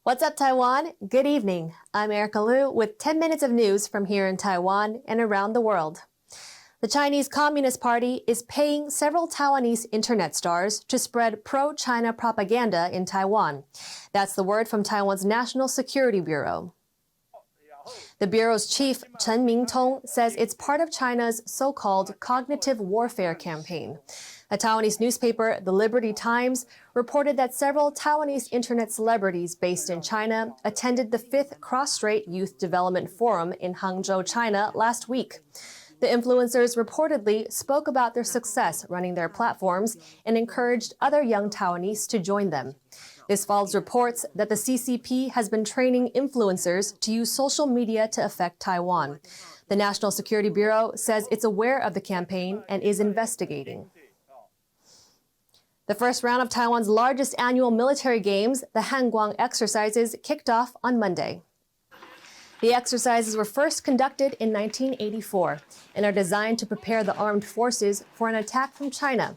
What's up, Taiwan? Good evening. I'm Erika Liu with 10 minutes of news from here in Taiwan and around the world. The Chinese Communist Party is paying several Taiwanese internet stars to spread pro-China propaganda in Taiwan. That's the word from Taiwan's National Security Bureau. The Bureau's chief, Chen Mingtong, says it's part of China's so-called cognitive warfare campaign. A Taiwanese newspaper, The Liberty Times, reported that several Taiwanese internet celebrities based in China attended the 5th Cross-Strait Youth Development Forum in Hangzhou, China last week. The influencers reportedly spoke about their success running their platforms and encouraged other young Taiwanese to join them. This follows reports that the CCP has been training influencers to use social media to affect Taiwan. The National Security Bureau says it's aware of the campaign and is investigating. The first round of Taiwan's largest annual military games, the Hanguang exercises, kicked off on Monday. The exercises were first conducted in 1984 and are designed to prepare the armed forces for an attack from China.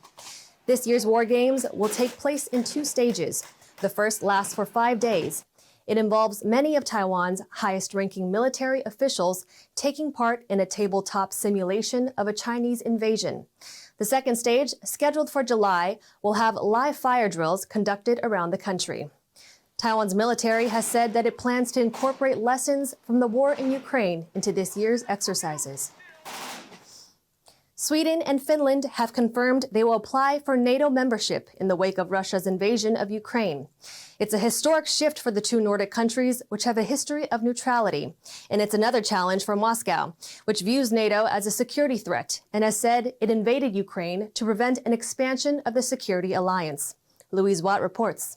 This year's war games will take place in 2 stages. The first lasts for 5 days. It involves many of Taiwan's highest-ranking military officials taking part in a tabletop simulation of a Chinese invasion. The second stage, scheduled for July, will have live fire drills conducted around the country. Taiwan's military has said that it plans to incorporate lessons from the war in Ukraine into this year's exercises. Sweden and Finland have confirmed they will apply for NATO membership in the wake of Russia's invasion of Ukraine. It's a historic shift for the 2 Nordic countries, which have a history of neutrality. And it's another challenge for Moscow, which views NATO as a security threat and has said it invaded Ukraine to prevent an expansion of the security alliance. Louise Watt reports.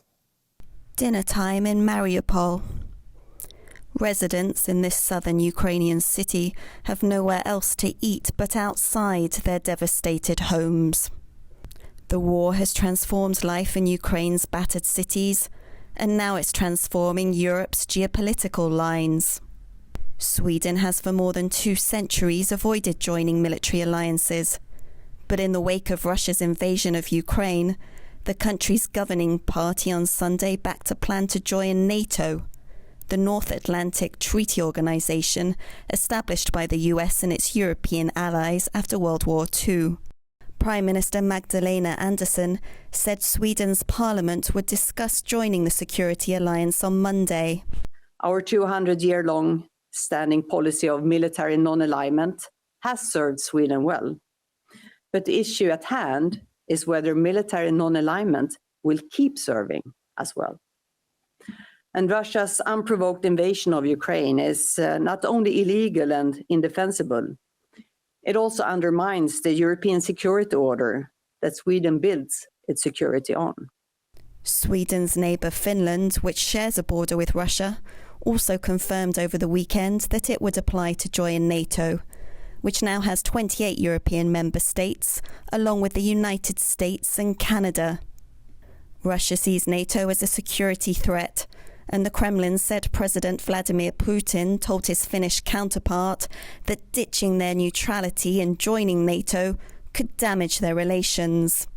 Dinner time in Mariupol. Residents in this southern Ukrainian city have nowhere else to eat but outside their devastated homes. The war has transformed life in Ukraine's battered cities, and now it's transforming Europe's geopolitical lines. Sweden has for more than 2 centuries avoided joining military alliances, but in the wake of Russia's invasion of Ukraine, the country's governing party on Sunday backed a plan to join NATO, the North Atlantic Treaty Organization established by the US and its European allies after World War II. Prime Minister Magdalena Andersson said Sweden's parliament would discuss joining the security alliance on Monday. Our 200-year-long standing policy of military non-alignment has served Sweden well. But the issue at hand is whether military non-alignment will keep serving as well. And Russia's unprovoked invasion of Ukraine is not only illegal and indefensible, it also undermines the European security order that Sweden builds its security on. Sweden's neighbour Finland, which shares a border with Russia, also confirmed over the weekend that it would apply to join NATO, which now has 28 European member states, along with the United States and Canada. Russia sees NATO as a security threat, and the Kremlin said President Vladimir Putin told his Finnish counterpart that ditching their neutrality and joining NATO could damage their relations.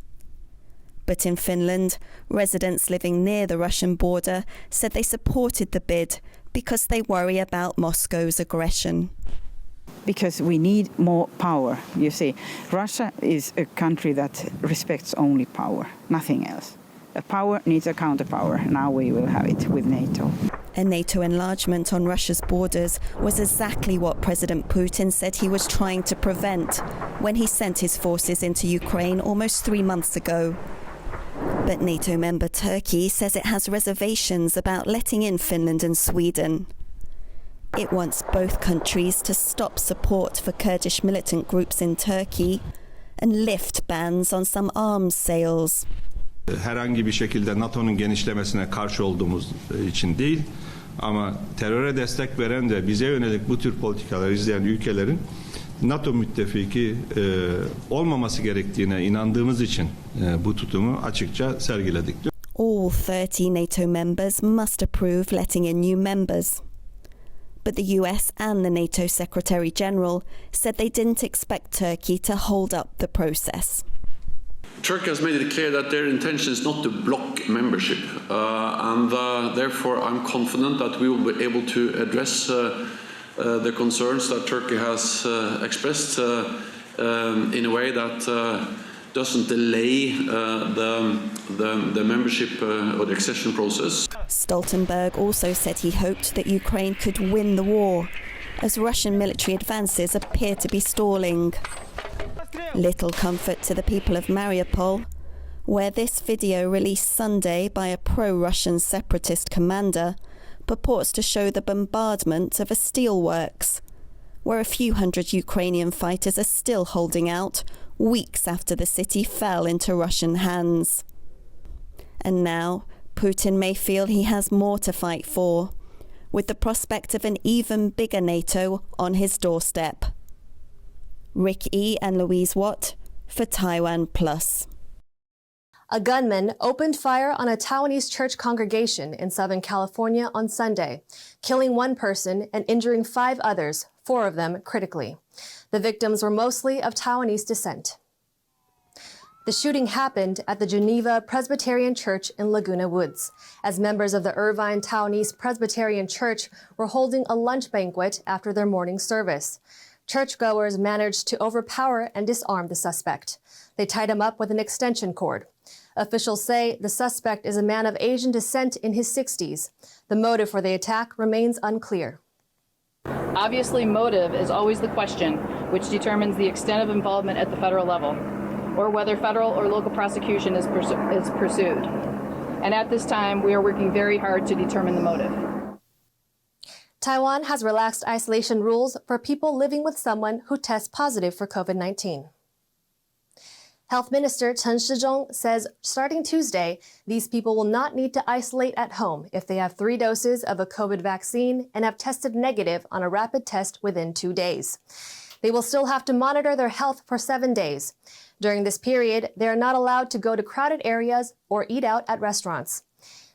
But in Finland, residents living near the Russian border said they supported the bid because they worry about Moscow's aggression. Because we need more power, you see. Russia is a country that respects only power, nothing else. A power needs a counterpower. Now we will have it with NATO. A NATO enlargement on Russia's borders was exactly what President Putin said he was trying to prevent when he sent his forces into Ukraine almost 3 months ago. But NATO member Turkey says it has reservations about letting in Finland and Sweden. It wants both countries to stop support for Kurdish militant groups in Turkey and lift bans on some arms sales. Herhangi bir şekilde NATO'nun genişlemesine karşı olduğumuz için değil, ama teröre destek veren de bize yönelik bu tür politikalar izleyen ülkelerin NATO müttefiki olmaması gerektiğine inandığımız için bu tutumu açıkça sergiledik. All 30 NATO members must approve letting in new members. But the US and the NATO Secretary General said they didn't expect Turkey to hold up the process. Turkey has made it clear that their intention is not to block membership, and therefore I'm confident that we will be able to address the concerns that Turkey has expressed in a way that doesn't delay the membership or the accession process. Stoltenberg also said he hoped that Ukraine could win the war, as Russian military advances appear to be stalling. Little comfort to the people of Mariupol, where this video released Sunday by a pro-Russian separatist commander purports to show the bombardment of a steelworks, where a few hundred Ukrainian fighters are still holding out weeks after the city fell into Russian hands. And now Putin may feel he has more to fight for, with the prospect of an even bigger NATO on his doorstep. Rick E. and Louise Watt for TaiwanPlus. A gunman opened fire on a Taiwanese church congregation in Southern California on Sunday, killing one person and injuring 5 others, 4 of them critically. The victims were mostly of Taiwanese descent. The shooting happened at the Geneva Presbyterian Church in Laguna Woods, as members of the Irvine Taiwanese Presbyterian Church were holding a lunch banquet after their morning service. Churchgoers managed to overpower and disarm the suspect. They tied him up with an extension cord. Officials say the suspect is a man of Asian descent in his 60s. The motive for the attack remains unclear. Obviously, motive is always the question, which determines the extent of involvement at the federal level, or whether federal or local prosecution is pursued. And at this time, we are working very hard to determine the motive. Taiwan has relaxed isolation rules for people living with someone who tests positive for COVID-19. Health Minister Chen Shizhong says starting Tuesday, these people will not need to isolate at home if they have 3 doses of a COVID vaccine and have tested negative on a rapid test within 2 days. They will still have to monitor their health for 7 days. During this period, they are not allowed to go to crowded areas or eat out at restaurants.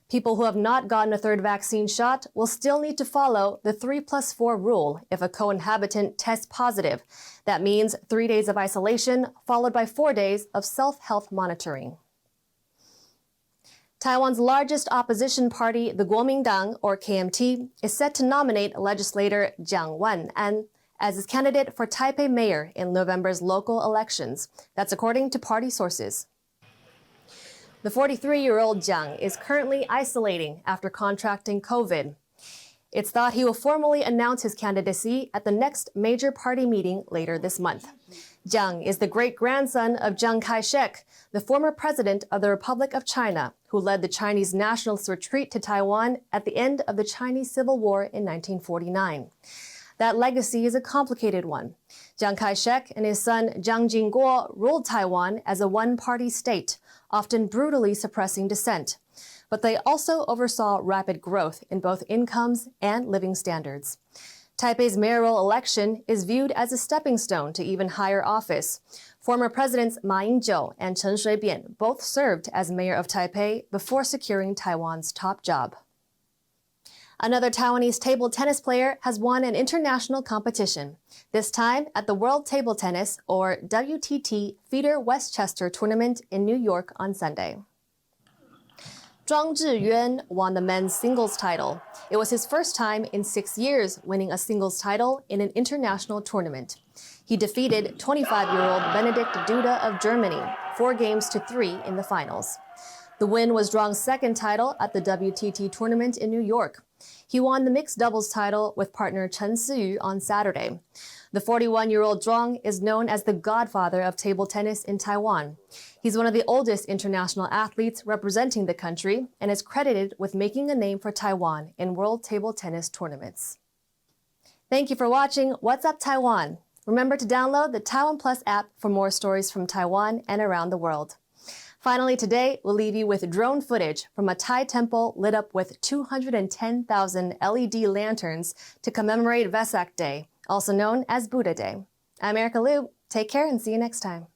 People who have not gotten a 3rd vaccine shot will still need to follow the 3+4 rule if a co-inhabitant tests positive. That means 3 days of isolation, followed by 4 days of self-health monitoring. Taiwan's largest opposition party, the Kuomintang, or KMT, is set to nominate legislator Jiang Wan-an as its candidate for Taipei mayor in November's local elections. That's according to party sources. The 43-year-old Jiang is currently isolating after contracting COVID. It's thought he will formally announce his candidacy at the next major party meeting later this month. Jiang is the great-grandson of Chiang Kai-shek, the former president of the Republic of China, who led the Chinese nationalist retreat to Taiwan at the end of the Chinese Civil War in 1949. That legacy is a complicated one. Chiang Kai-shek and his son Jiang Jingguo ruled Taiwan as a one-party state, often brutally suppressing dissent. But they also oversaw rapid growth in both incomes and living standards. Taipei's mayoral election is viewed as a stepping stone to even higher office. Former presidents Ma Ying-jeou and Chen Shui-bian both served as mayor of Taipei before securing Taiwan's top job. Another Taiwanese table tennis player has won an international competition, this time at the World Table Tennis, or WTT, Feeder Westchester Tournament in New York on Sunday. Zhuang Zhiyuan won the men's singles title. It was his first time in 6 years winning a singles title in an international tournament. He defeated 25-year-old Benedikt Duda of Germany, 4-3 in the finals. The win was Zhuang's second title at the WTT tournament in New York. He won the mixed doubles title with partner Chen Siyu on Saturday. The 41-year-old Zhuang is known as the godfather of table tennis in Taiwan. He's one of the oldest international athletes representing the country and is credited with making a name for Taiwan in world table tennis tournaments. Thank you for watching What's Up Taiwan. Remember to download the TaiwanPlus app for more stories from Taiwan and around the world. Finally, today, we'll leave you with drone footage from a Thai temple lit up with 210,000 LED lanterns to commemorate Vesak Day, also known as Buddha Day. I'm Erika Liu. Take care and see you next time.